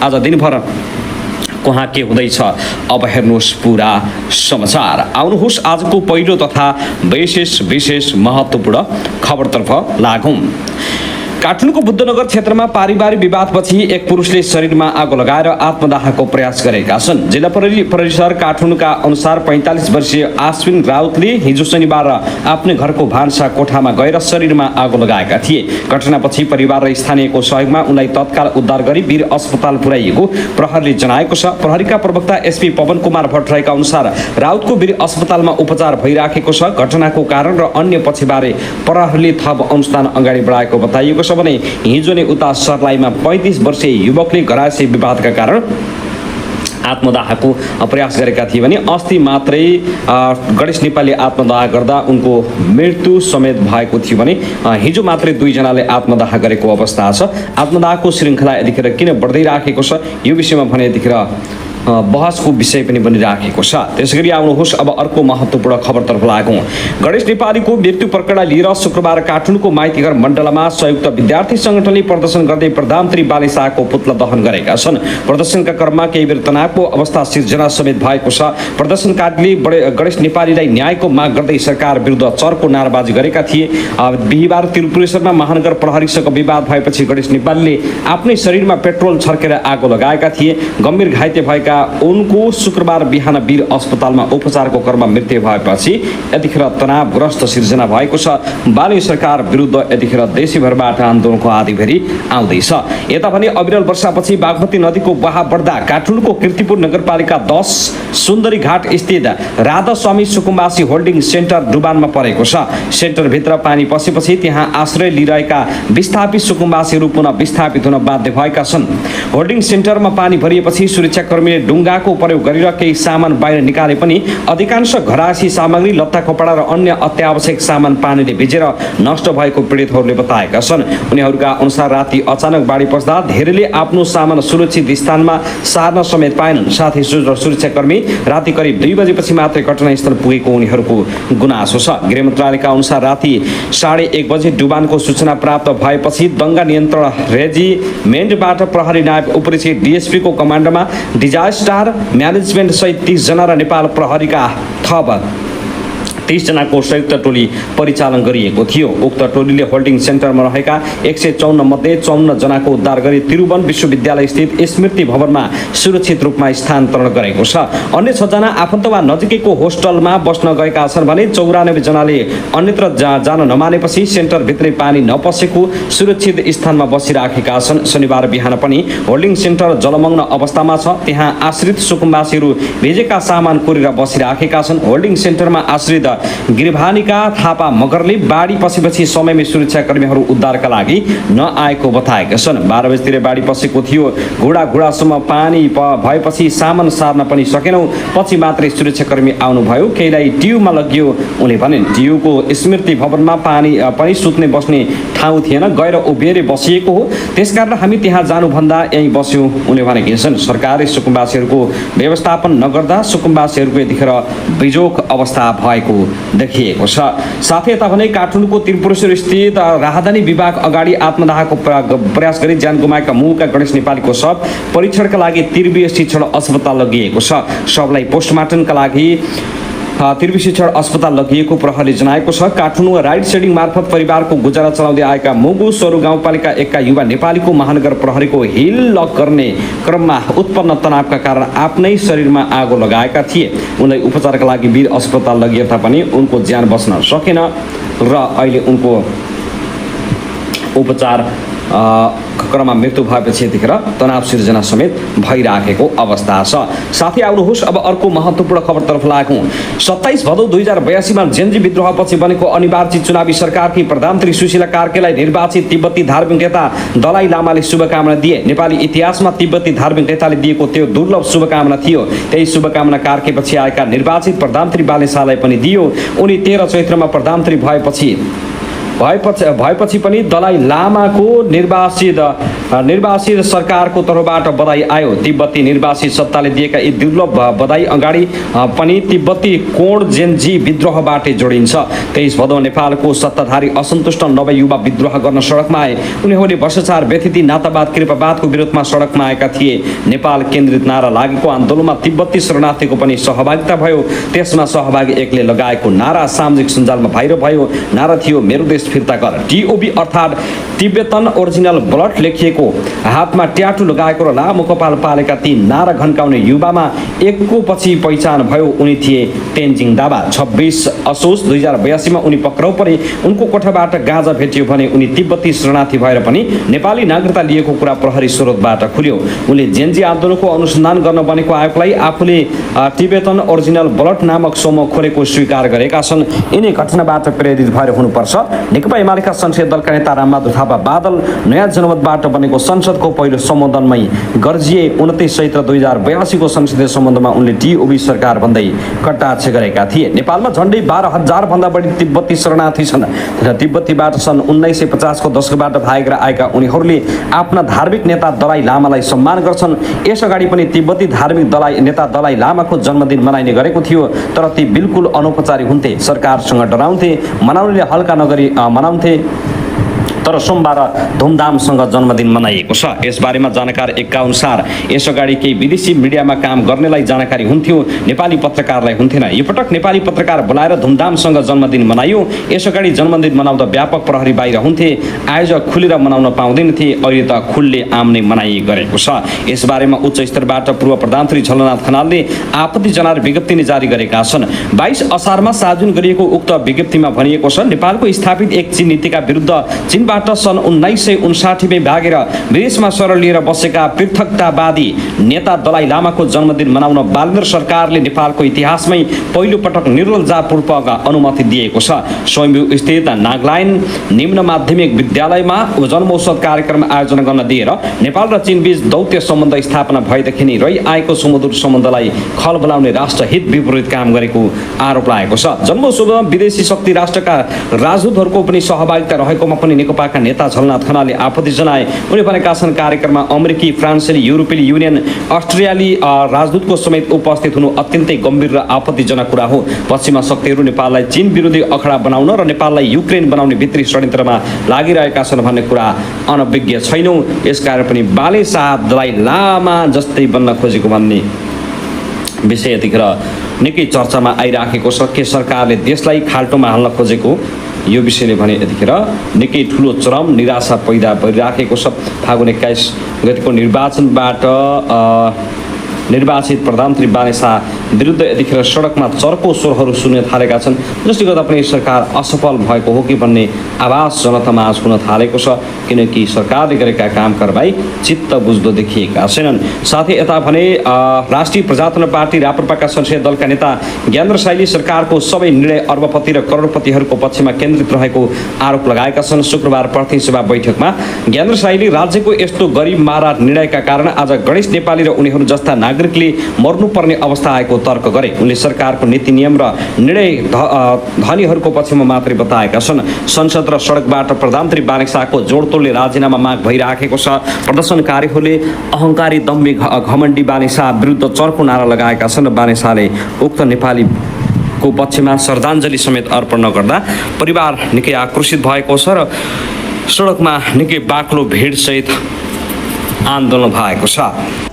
आज दिनभर कहाँ के हुँदैछ अब हेर्नुहोस् पुरा समाचार। आउनुहोस् आजको पहिलो तथा विशेष महत्त्वपूर्ण खबरतर्फ लागौं। काठमाडौँको बुद्धनगर क्षेत्रमा पारिवारिक विवादपछि एक पुरुषले शरीरमा आगो लगाएर आत्मदाहको प्रयास गरेका छन्। जिल्ला परिसर काठमाडौँका अनुसार 45 वर्षीय आश्विन राउतले हिजो शनिबार आफ्नै घरको भान्सा कोठामा गएर शरीरमा आगो लगाएका थिए। घटनापछि परिवार र स्थानीयको सहयोगमा उनलाई तत्काल उद्धार गरी वीर अस्पताल पुर्याइएको प्रहरीले जनाएको छ। प्रहरीका प्रवक्ता एसपी पवन कुमार भट्टराईका अनुसार राउतको वीर अस्पतालमा उपचार भइराखेको छ। घटनाको कारण र अन्य पक्षबारे प्रहरीले थप अनुसन्धान अगाडि बढाएको बताइएको छ भने हिजो नै उता सर्लाहीमा 35 वर्षीय युवकले घरायसी विवादका कारण आत्मदाहको प्रयास गरेका थिए भने अस्ति मात्रै गणेश नेपालले आत्मदाह गर्दा उनको मृत्यु समेत भएको थियो भने हिजो मात्रै 2 जनाले आत्मदाह गरेको अवस्था छ। आत्मदाहको श्रृङ्खला यतिखेर किन बढ्दै राखेको छ यो विषयमा भने यतिखेर बहसको विषय पनि बनिराखेको छ। त्यसैगरी आउनुहोस् अब अर्को महत्त्वपूर्ण खबरतर्फ लागौं। गणेश नेपालीको मृत्यु प्रकरणलाई लिएर शुक्रबार काठमाडौँको माइतीघर मण्डलमा संयुक्त विद्यार्थी संगठनले प्रदर्शन गर्दै प्रधानमन्त्री बालिशाहको पुतला दहन गरेका छन्। प्रदर्शनका क्रममा केही बेर तनावको अवस्था सिर्जना समेत भएको छ। प्रदर्शनकारीले गणेश नेपालीलाई न्यायको माग गर्दै सरकार विरुद्ध चर्को नाराबाजी गरेका थिए। बिहिबार त्रिपुरेश्वरमा महानगर प्रहरीसँग विवाद भएपछि गणेश नेपालीले आफ्नै शरीरमा पेट्रोल छर्केर आगो लगाएका थिए। गम्भीर घाइते भएका उनको शुक्रबार बिहान वीर अस्पतालमा उपचारको क्रममा मृत्यु भएपछि यतिखेर तनावग्रस्त सिर्जना भएको छ। बाली सरकार विरुद्ध यतिखेर देशभरबाट आन्दोलनको आँधीभेरी आउँदैछ। यता भने अविरल वर्षापछि बागमती नदीको बहाव बढ्दा काठमाडौँको कीर्तिपुर नगरपालिका 10 सुन्दरी घाट स्थित राधास्वामी सुकुम्बासी होल्डिङ सेन्टर डुबानमा परेको छ। सेन्टरभित्र पानी पसेपछि त्यहाँ आश्रय लिइरहेका विस्थापित सुकुम्बासीहरू पुनः विस्थापित हुन बाध्य भएका छन्। होल्डिङ सेन्टरमा पानी भरिएपछि सुरक्षाकर्मीले ढुङ्गाको प्रयोग गरेर केही सामान बाहिर निकाले पनि अधिकांश घरायसी सामग्री लत्ता कपडा र अन्य अत्यावश्यक सामान पानीले भिजेर नष्ट भएको पीडितहरूले बताएका छन्। उनीहरूका अनुसार राति अचानक बाढी पस्दा धेरैले आफ्नो सामान सुरक्षित स्थानमा सार्न समेत पाएनन्। साथै सुरक्षाकर्मी राति करिब 2 बजेपछि मात्रै घटनास्थल पुगेको उनीहरूको गुनासो छ। गृह मन्त्रालयका अनुसार राति 1:30 बजे डुबानको सूचना प्राप्त भएपछि दंगा नियन्त्रण रेजिमेन्टबाट प्रहरी नायब उपरीक्षक डीएसपी को कमान्डमा डिजास्टर म्यानेजमेन्ट सहित 30 जना र नेपाल प्रहरीका थप 30 जनाको संयुक्त टोली परिचालन गरिएको थियो। उक्त टोलीले होल्डिङ सेन्टरमा रहेका 154 मध्ये 54 जनाको उद्धार गरी त्रिभुवन विश्वविद्यालय स्थित स्मृति भवनमा सुरक्षित रूपमा स्थानान्तरण गरेको छ। अन्य 6 जना आफन्त वा नजिकैको होस्टलमा बस्न गएका छन् भने 94 जनाले अन्यत्र जान नमानेपछि सेन्टरभित्रै पानी नपसेको सुरक्षित स्थानमा बसिराखेका छन्। शनिबार बिहान पनि होल्डिङ सेन्टर जलमग्न अवस्थामा छ। त्यहाँ आश्रित सुकुम्बासीहरू भिजेका सामान कोरेर बसिराखेका छन्। होल्डिङ सेन्टरमा आश्रित गिरभानिका थापा मगरले बाढी पसेपछि समयमै सुरक्षाकर्मीहरू उद्धारका लागि नआएको बताएका छन्। 12 बजेतिर बाढी पसेको थियो। घुडासम्म पानी भएपछि सामान सार्न पनि सकेनौं। पछि मात्रै सुरक्षाकर्मी आउनुभयो। केहीलाई टियुमा लगियो। उनले भने टियुको स्मृति भवनमा पानी पनि सुत्ने बस्ने ठाउँ थिएन। गएर उभिएर बसिएको हो। त्यसकारण हामी त्यहाँ जानुभन्दा यहीँ बस्यौं। उनले भनेका छन्। सरकारले सुकुम्बासीहरूको व्यवस्थापन नगर्दा सुकुम्बासीहरूको यतिखेर बिजोक अवस्था भएको देखिएको छ। साथै यता भने काठमाडौँको त्रिपुरेश्वर स्थित राहदानी विभाग अगाडि आत्मदाहको प्रयास गरी ज्यान गुमाएका मुका गणेश नेपालीको शव परीक्षणका लागि त्रिवी शिक्षण अस्पताल लगिएको छ। शवलाई पोस्टमार्टमका लागि त्रिवी शिक्षण अस्पताल लगिएको प्रहरीले जनाएको छ। काठमाडौँ राइड सेडिङ मार्फत परिवारको गुजारा चलाउँदै आएका मुगु सरू गाउँपालिका 1 का युवा नेपालीको महानगर प्रहरीको हिल लक गर्ने क्रममा उत्पन्न तनावका कारण आफ्नै शरीरमा आगो लगाएका थिए। उनलाई उपचारका लागि वीर अस्पताल लगिए तापनि उनको ज्यान बच्न सकेन र अहिले उनको उपचार क्रममा मृत्यु भएपछि यतिखेर तनाव सिर्जना समेत भइराखेको अवस्था छ। साथै आउनुहोस् अब अर्को महत्त्वपूर्ण खबरतर्फ लागौं। 27 भदौ 2082 मा जेन्जी विद्रोहपछि बनेको अनिवार्य चुनावी सरकारकी प्रधानमन्त्री सुशीला कार्कीलाई निर्वाचित तिब्बती धार्मिक नेता दलाई लामाले शुभकामना दिए। नेपाली इतिहासमा तिब्बती धार्मिक नेताले दिएको त्यो दुर्लभ शुभकामना थियो। त्यही शुभकामना कार्कीपछि आएका निर्वाचित प्रधानमन्त्री बालेशाहलाई पनि दियो। उनी 13 चैत्रमा प्रधानमन्त्री भएपछि भएपछि पनि दलाइ लामाको निर्वासित सरकारको तर्फबाट बधाई आयो। तिब्बती निर्वासित सत्ताले दिएका यी दुर्लभ बधाई अगाडि पनि तिब्बती कोण जेन्जी विद्रोहबाटै जोडिन्छ। 23 भदौ नेपालको सत्ताधारी असन्तुष्ट नवयुवा विद्रोह गर्न सडकमा आए। उनीहरूले भ्रष्टाचार, व्यथिति, नातावाद, कृपावादको विरोधमा सडकमा आएका थिए। नेपाल केन्द्रित नारा लागेको आन्दोलनमा तिब्बती शरणार्थीको पनि सहभागिता भयो। त्यसमा सहभागी एकले लगाएको नारा सामाजिक सञ्जालमा भाइरल भयो। नारा थियो, मेरो देश फिर्ता गर। टिओबी अर्थात् तिब्बतन ओरिजिनल ब्लड लेखिएको हातमा ट्याटु लगाएको र लामो कपाल पालेका ती नारा घन्काउने युवामा एकको पछि पहिचान भयो। उनी थिए तेन्जिङ दावा। 26 असोज 2082 मा उनी पक्राउ परे। उनको कोठाबाट गाँजा भेटियो भने उनी तिब्बती शरणार्थी भएर पनि नेपाली नागरिकता लिएको कुरा प्रहरी स्रोतबाट खुल्यो। उनले जेन्जी आन्दोलनको अनुसन्धान गर्न बनेको आयोगलाई आफूले तिब्बतन ओरिजिनल ब्लड नामक समूह खोलेको स्वीकार गरेका छन्। यिनै घटनाबाट प्रेरित भएर हुनुपर्छ। नेकपा एमालेका संसदीय दलका नेता रामबहादुर थापा बादल नयाँ जनमतबाट बनेको संसदको पहिलो सम्बोधनमै गर्जिए। 29 चैत्र 2082 को संसदीय सम्बन्धमा उनले टिओबी सरकार भन्दै कटाक्ष गरेका थिए। नेपालमा झन्डै 12,000 भन्दा बढी तिब्बती शरणार्थी छन्। तिब्बतीबाट सन् 1950 को दशकबाट भागेर आएका उनीहरूले आफ्ना धार्मिक नेता दलाइ लामालाई सम्मान गर्छन्। यसअगाडि पनि तिब्बती धार्मिक नेता दलाइ लामाको जन्मदिन मनाइने गरेको थियो, तर ती बिल्कुल अनौपचारिक हुन्थे। सरकारसँग डराउँथे, मनाउनेले हल्का नगरी मनाउँथे। तर सोमबार धुमधामसँग जन्मदिन मनाइएको छ। यसबारेमा जानकार एकका अनुसार यसअगाडि केही विदेशी मिडियामा काम गर्नेलाई जानकारी हुन्थ्यो, नेपाली पत्रकारलाई हुन्थेन। यो पटक नेपाली पत्रकार बोलाएर धुमधामसँग जन्मदिन मनाइयो। यसअगाडि जन्मदिन मनाउँदा व्यापक प्रहरी बाहिर हुन्थे, आयोजक खुलेर मनाउन पाउँदैनथे। अहिले त खुल्ले आम नै मनाइ गरेको छ। यसबारेमा उच्च स्तरबाट पूर्व प्रधानमन्त्री झलनाथ खनालले आपत्ति जनाएर विज्ञप्ति जारी गरेका छन्। 22 असारमा सार्वजनिक गरिएको उक्त विज्ञप्तिमा भनिएको छ, नेपालको स्थापित एक चीन नीतिका विरुद्ध चीनबाट सन् 1959 मै भागेर विदेशमा शरण लिएर बसेका पृथकतावादी नेता दलाइ लामाको जन्मदिन मनाउन बालेन्द्र सरकारले नेपालको इतिहासमै पहिलो पटक निर्लज्जापूर्वक अनुमति दिएको छ। स्वयम्भू स्थित नागलाइन निम्न माध्यमिक विद्यालयमा जन्मोत्सव कार्यक्रम आयोजना गर्न दिएर नेपाल र चीन बीच दौत्य सम्बन्ध स्थापना भएदेखि नै रही आएको सुमधुर सम्बन्धलाई खलबलाउने राष्ट्रहित विपरीत काम गरेको आरोप लागेको छ। जन्मोत्सवमा विदेशी शक्ति राष्ट्रका राजदूतहरूको पनि सहभागिता रहेकोमा पनि नेकपा नेता झलनाथ खनालले आपत्ति जनाए। उनी भनेका छन्, कार्यक्रममा अमेरिकी, फ्रान्सेली, युरोपेली युनियन, अस्ट्रेलियाली राजदूतको समेत उपस्थित हुनु अत्यन्तै गम्भीर र आपत्तिजनक कुरा हो। पश्चिमा शक्तिहरू नेपाललाई चीन विरोधी अखडा बनाउन र नेपाललाई युक्रेन बनाउने भित्री षड्यन्त्रमा लागिरहेका छन् भन्ने कुरा अनभिज्ञ छैनौँ। यसकारण पनि बाले शाह दलाइ लामा जस्तै बन्न खोजेको भन्ने विषय यतिखेर निकै चर्चामा आइराखेको छ। के सरकारले देशलाई खाल्टोमा हाल्न खोजेको यो विषयले भने यतिखेर निकै ठुलो चरम निराशा पैदा भइराखेको छ। फागुन 21 गतिको निर्वाचनबाट निर्वाचित प्रधानमन्त्री बाले शाह विरुद्ध यतिखेर सडकमा चर्को स्वरहरू सुन्न थालेका छन्, जसले गर्दा पनि सरकार असफल भएको हो कि भन्ने आवाज जनतामा आज हुन थालेको छ। किनकि सरकारले गरेका काम कारबाही चित्त बुझ्दो देखिएका छैनन्। साथै यता भने राष्ट्रिय प्रजातन्त्र पार्टी राप्रपाका संसदीय दलका नेता ज्ञानेन्द्र साइली सरकारको सबै निर्णय अर्बपति र करोडपतिहरूको पक्षमा केन्द्रित रहेको आरोप लगाएका छन्। शुक्रबार प्रतिनिधि सभा बैठकमा ज्ञानेन्द्र साइली राज्यको यस्तो गरिब मारा निर्णयका कारण आज गणेश नेपाली र उनीहरू जस्ता नागरिकले मर्नुपर्ने अवस्था आएको तर्क गरे। उनले सरकारको नीति नियम र निर्णय धनीहरूको पक्षमा मात्रै बताएका छन्। संसद र सडकबाट प्रधानमन्त्री बाले शाहको जोडतोडले राजीनामा माग भइराखेको छ। प्रदर्शनकारीहरूले अहङ्कारी दम्बी घमण्डी बाले शाह विरुद्ध चर्को नारा लगाएका छन्। बाले शाहले उक्त नेपालीको पक्षमा श्रद्धाञ्जली समेत अर्पण नगर्दा परिवार निकै आक्रोशित भएको छ र सडकमा निकै बाक्लो भिडसहित आन्दोलन भएको छ।